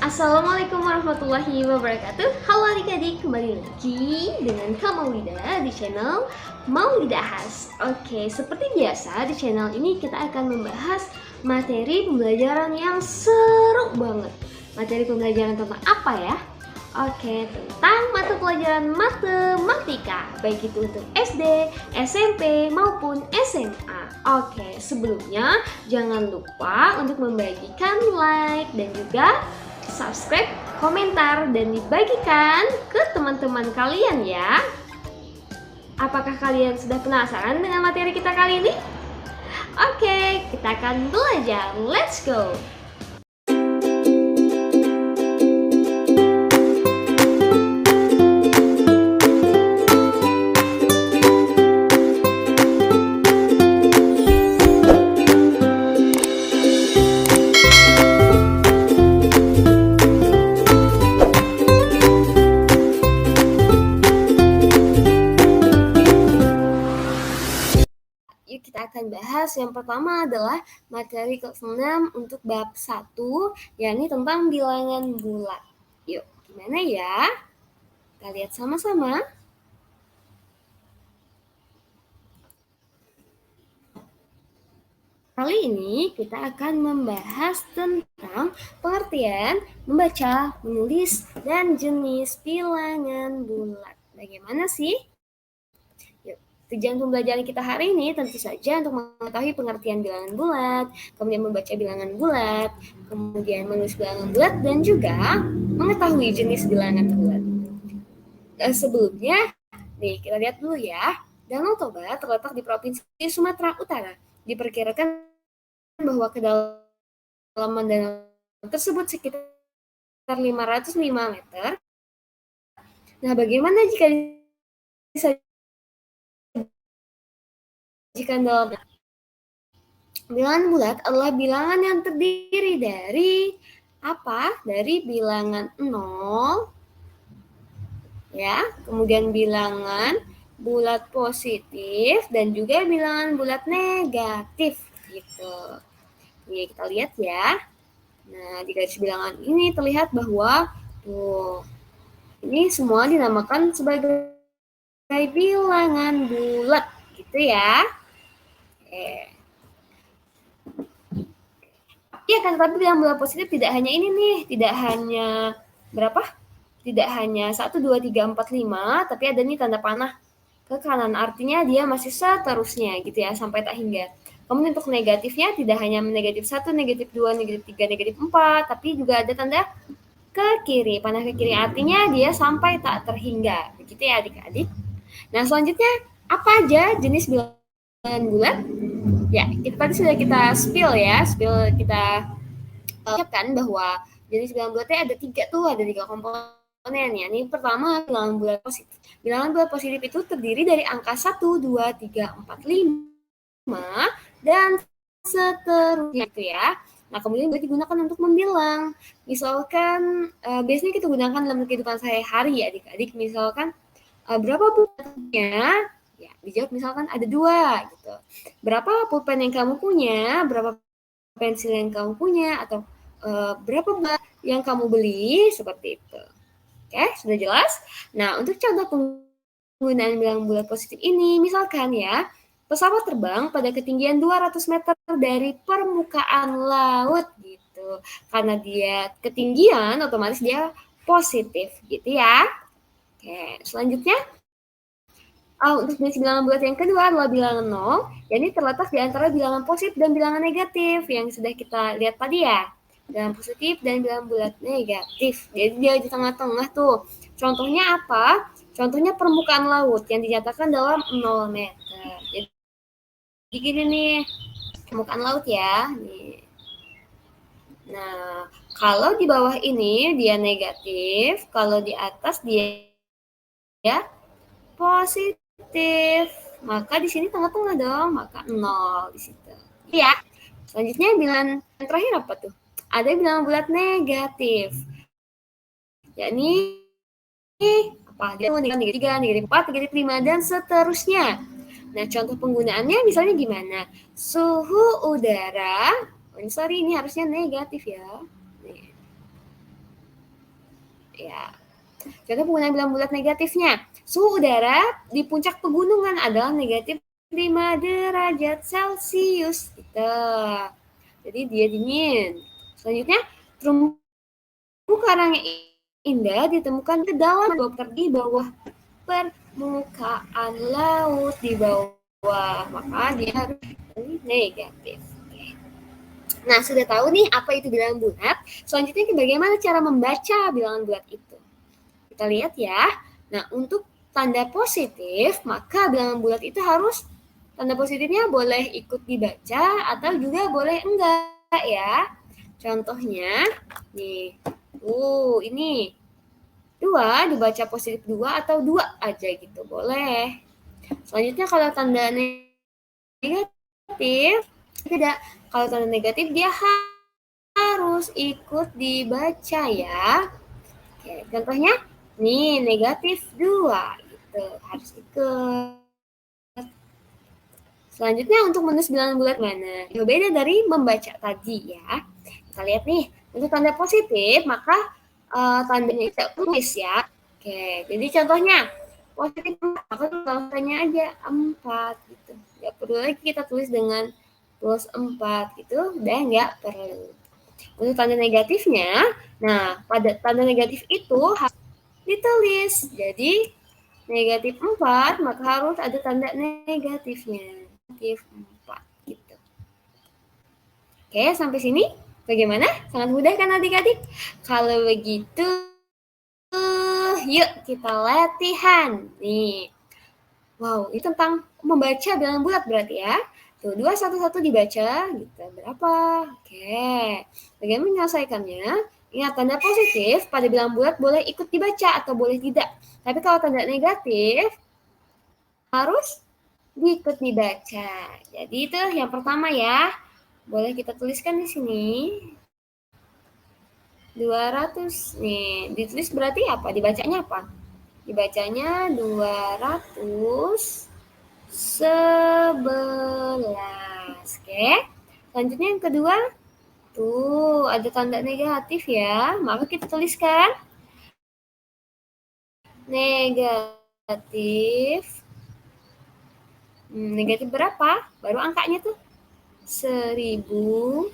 Assalamualaikum warahmatullahi wabarakatuh. Halo adik-adik, kembali lagi dengan Kak Maulida di channel Maulidahas. Oke, seperti biasa di channel ini kita akan membahas materi pembelajaran yang seru banget. Materi pembelajaran tentang apa ya? Oke, tentang mata pelajaran matematika, baik itu untuk SD, SMP, maupun SMA. Oke, sebelumnya jangan lupa untuk membagikan like dan juga subscribe, komentar, dan dibagikan ke teman-teman kalian ya. Apakah kalian sudah penasaran dengan materi kita kali ini? Oke, kita akan belajar. Let's go! Yuk kita akan bahas yang pertama adalah materi kelas 6 untuk bab 1, yakni tentang bilangan bulat. Yuk, gimana ya? Kita lihat sama-sama. Kali ini kita akan membahas tentang pengertian membaca, menulis, dan jenis bilangan bulat. Bagaimana sih? Tujuan pembelajaran kita hari ini tentu saja untuk mengetahui pengertian bilangan bulat, kemudian membaca bilangan bulat, kemudian menulis bilangan bulat, dan juga mengetahui jenis bilangan bulat. Sebelumnya, nih kita lihat dulu ya. Danau Toba terletak di Provinsi Sumatera Utara. Diperkirakan bahwa kedalaman danau tersebut sekitar 505 meter. Nah, bagaimana jika dalam bilangan bulat adalah bilangan yang terdiri dari apa? Dari bilangan 0 ya, kemudian bilangan bulat positif dan juga bilangan bulat negatif gitu. Oke, kita lihat ya. Nah, di garis bilangan ini terlihat bahwa ini semua dinamakan sebagai bilangan bulat gitu ya. Iya kan, tapi bilangan bulat positif tidak hanya ini nih, tidak hanya berapa? Tidak hanya 1, 2, 3, 4, 5, tapi ada nih tanda panah ke kanan, artinya dia masih seterusnya gitu ya, sampai tak hingga. Kemudian untuk negatifnya tidak hanya negatif 1, negatif 2, negatif 3, negatif 4, tapi juga ada tanda ke kiri, panah ke kiri, artinya dia sampai tak terhingga. Begitu ya adik-adik. Nah, selanjutnya apa aja jenis bilangan bulat? Ya, tadi sudah kita spill kita ucapkan bahwa jenis bilangan bulatnya ada 3 tuh, ada 3 komponen ya. Ini pertama bilangan bulat positif. Bilangan bulat positif itu terdiri dari angka 1, 2, 3, 4, 5 dan seterusnya itu ya. Nah, kemudian juga digunakan untuk membilang. Misalkan biasanya kita gunakan dalam kehidupan sehari-hari ya adik-adik. Misalkan berapa pulpennya? Ya, dijawab misalkan ada 2 gitu. Berapa pulpen yang kamu punya? Berapa pensil yang kamu punya? Atau berapa bulan yang kamu beli? Seperti itu. Oke, sudah jelas? Nah, untuk contoh penggunaan bilangan bulat positif ini, misalkan ya, pesawat terbang pada ketinggian 200 meter dari permukaan laut gitu. Karena dia ketinggian, otomatis dia positif gitu ya. Oke, selanjutnya untuk jenis bilangan bulat yang kedua adalah bilangan 0, yakni terletak di antara bilangan positif dan bilangan negatif yang sudah kita lihat tadi ya. Bilangan positif dan bilangan bulat negatif. Jadi dia di tengah-tengah tuh. Contohnya apa? Contohnya permukaan laut yang dinyatakan dalam 0 meter. Jadi gini nih, permukaan laut ya. Nih. Nah, kalau di bawah ini dia negatif, kalau di atas dia ya positif. Maka di sini tengah-tengah dong, maka 0 di situ. Ya. Selanjutnya bilangan yang terakhir apa tuh? Ada bilangan bulat negatif. Yakni apa? Negatif 3, negatif 4, negatif 5 dan seterusnya. Nah, contoh penggunaannya misalnya gimana? Suhu udara, ini harusnya negatif ya. Ya. Contoh penggunaan bilangan bulat negatifnya. Suhu udara di puncak pegunungan adalah negatif 5 derajat Celcius. Gitu. Jadi dia dingin. Selanjutnya, terumbu karang yang indah ditemukan ke dalam di bawah permukaan laut di bawah. Maka dia harus negatif. Nah, sudah tahu nih apa itu bilangan bulat. Selanjutnya bagaimana cara membaca bilangan bulat itu. Kita lihat ya. Nah, untuk tanda positif, maka bilangan bulat itu harus tanda positifnya boleh ikut dibaca atau juga boleh enggak ya. Contohnya, nih, ini 2 dibaca positif 2 atau 2 aja gitu, boleh. Selanjutnya kalau tanda negatif, tidak. Kalau tanda negatif dia harus ikut dibaca ya. Oke, contohnya nih negatif 2 gitu, harus ikut. Selanjutnya untuk menulis bilangan bulat mana? Yang beda dari membaca tadi ya. Kita lihat nih, untuk tanda positif maka tandanya kita tulis ya. Oke, jadi contohnya positif 4, maka tulisannya aja 4 gitu. Nggak perlu lagi kita tulis dengan plus 4 gitu, udah nggak perlu. Untuk tanda negatifnya, nah pada tanda negatif itu harus ditulis. Jadi negatif 4 maka harus ada tanda negatifnya. Negatif 4 gitu. Oke, sampai sini bagaimana? Sangat mudah kan adik-adik? Kalau begitu, yuk kita latihan. Nih. Wow, ini tentang membaca bilangan bulat berarti ya. Tuh, 2, 1, 1 dibaca, gitu. Berapa? Oke. Bagaimana menyelesaikannya? Ingat, tanda positif pada bilangan bulat boleh ikut dibaca atau boleh tidak. Tapi kalau tanda negatif, harus diikut dibaca. Jadi itu yang pertama ya. Boleh kita tuliskan di sini. 200 nih. Ditulis berarti apa? Dibacanya apa? Dibacanya 211. Oke. Selanjutnya yang kedua, tuh ada tanda negatif ya. Maka kita tuliskan negatif. Negatif berapa? Baru angkanya tuh. 1209.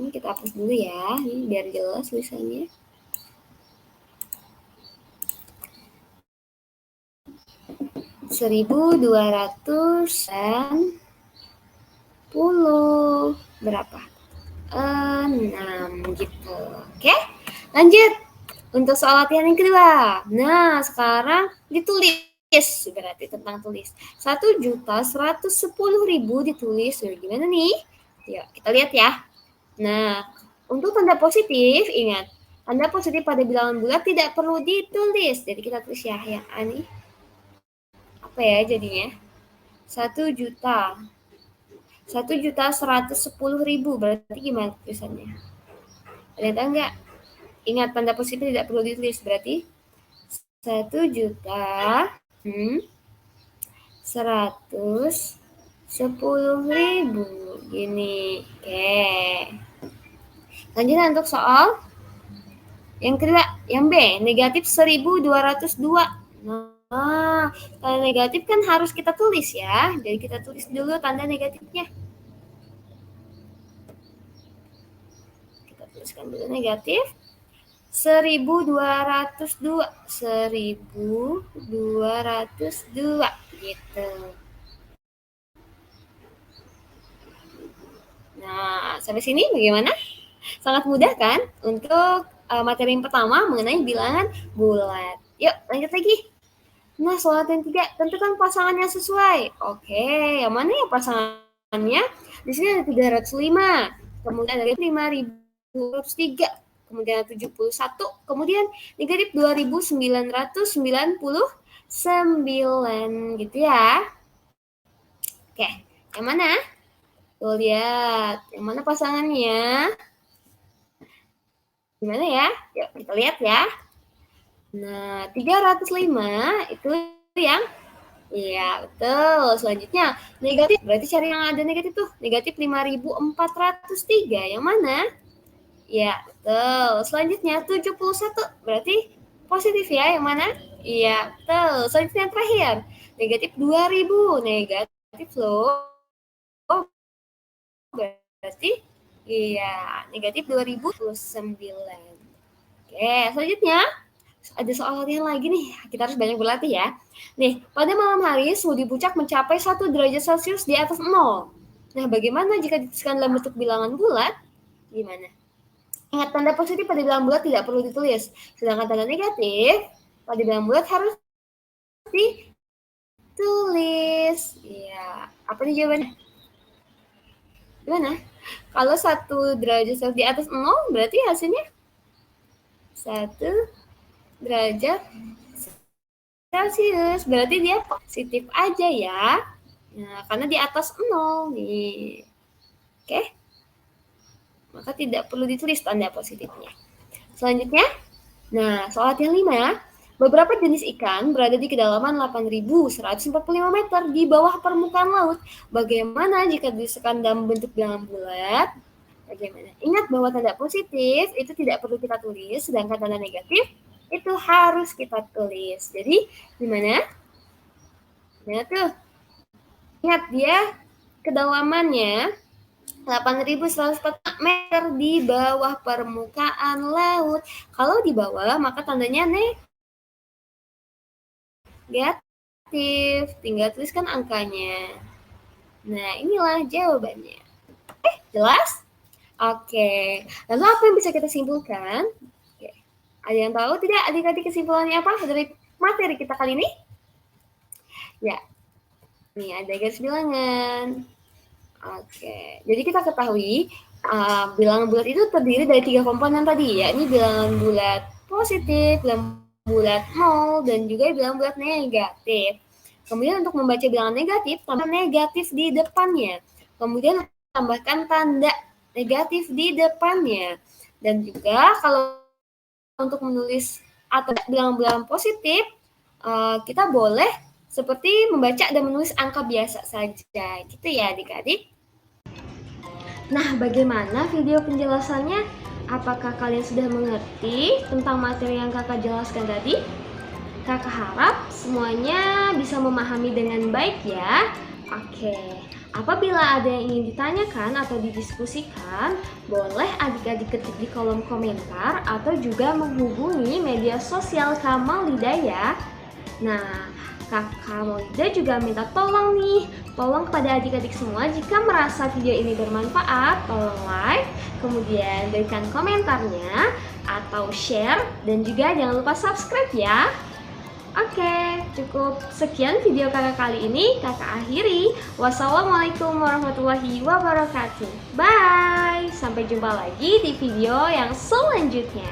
Kita hapus dulu ya, ini biar jelas tulisannya. Berapa? 6 gitu. Oke, lanjut. Untuk soal latihan yang kedua. Nah, sekarang ditulis. Berarti tentang tulis. 1.110.000 ditulis. Gimana nih? Yuk, kita lihat ya. Nah, untuk tanda positif, ingat. Tanda positif pada bilangan bulat tidak perlu ditulis. Jadi kita tulis ya yang A nih. Apa ya jadinya? 1.110.000. Berarti gimana tulisannya? Ada yang tahu nggak? Ingat, tanda positif tidak perlu ditulis. Berarti 1.110.000. Gini. Oke. Lanjut untuk soal yang kedua, yang B, negatif 1.202. Nah, tanda negatif kan harus kita tulis ya. Jadi kita tulis dulu tanda negatifnya. Kita tuliskan dulu negatif. 1.202. 1.202 gitu. Nah, sampai sini bagaimana? Sangat mudah kan untuk materi yang pertama mengenai bilangan bulat. Yuk, lanjut lagi. Nah, soal yang 3, tentukan pasangan yang sesuai. Oke, yang mana ya pasangannya? Di sini ada 305, kemudian ada 5.203, kemudian ada 71, kemudian negatif 2.999 gitu ya. Oke, yang mana? Tuh lihat, yang mana pasangannya? Gimana ya? Yuk kita lihat ya. Nah, 305 itu yang Iya, betul. Selanjutnya, negatif. Berarti cari yang ada negatif tuh. Negatif 5.403. Yang mana? Iya, betul. Selanjutnya, 71. Berarti positif ya. Yang mana? Iya, betul. Selanjutnya yang terakhir. Negatif 2.000. Negatif loh. Berarti iya, negatif 2029. Oke, selanjutnya ada soal latihan lagi nih. Kita harus banyak berlatih ya. Nih, pada malam hari suhu di puncak mencapai 1 derajat Celcius di atas 0. Nah, bagaimana jika dituliskan dalam bentuk bilangan bulat? Gimana? Ingat, tanda positif pada bilangan bulat tidak perlu ditulis. Sedangkan tanda negatif pada bilangan bulat harus ditulis. Iya, apa nih jawabannya? Gimana? Kalau 1 derajat Celcius di atas 0, berarti hasilnya 1 derajat Celcius. Berarti dia positif aja ya. Nah, karena di atas 0 nih. Oke? Maka tidak perlu ditulis tanda positifnya. Selanjutnya, nah, soal latihan 5. Beberapa jenis ikan berada di kedalaman 8.145 meter di bawah permukaan laut. Bagaimana jika dituliskan dalam bentuk bilangan bulat? Bagaimana? Ingat bahwa tanda positif itu tidak perlu kita tulis, sedangkan tanda negatif itu harus kita tulis. Jadi, gimana? Nah, tuh. Ingat dia kedalamannya 8.140 meter di bawah permukaan laut. Kalau di bawah, maka tandanya negatif. Tinggal tuliskan angkanya. Nah, inilah jawabannya. Jelas? Oke. Lalu apa yang bisa kita simpulkan? Oke. Ada yang tahu tidak adik-adik kesimpulannya apa dari materi kita kali ini? Ya. Nih, ada garis bilangan. Oke. Jadi kita ketahui bilangan bulat itu terdiri dari 3 komponen tadi, yakni bilangan bulat positif, bilangan bulat 0, dan juga bilangan bulat negatif. Kemudian untuk membaca bilangan negatif, tambahkan negatif di depannya. Kemudian tambahkan tanda negatif di depannya. Dan juga kalau untuk menulis atau bilangan-bilangan positif, kita boleh seperti membaca dan menulis angka biasa saja. Gitu ya adik-adik. Nah, bagaimana video penjelasannya? Apakah kalian sudah mengerti tentang materi yang kakak jelaskan tadi? Kakak harap semuanya bisa memahami dengan baik ya. Oke, apabila ada yang ingin ditanyakan atau didiskusikan, boleh adik-adik ketik di kolom komentar atau juga menghubungi media sosial Kamal Lida ya. Nah, Kakak Maulida juga minta tolong kepada adik-adik semua jika merasa video ini bermanfaat, tolong like, kemudian berikan komentarnya atau share, dan juga jangan lupa subscribe ya. Oke, cukup sekian video kakak kali ini, kakak akhiri. Wassalamualaikum warahmatullahi wabarakatuh. Bye, sampai jumpa lagi di video yang selanjutnya.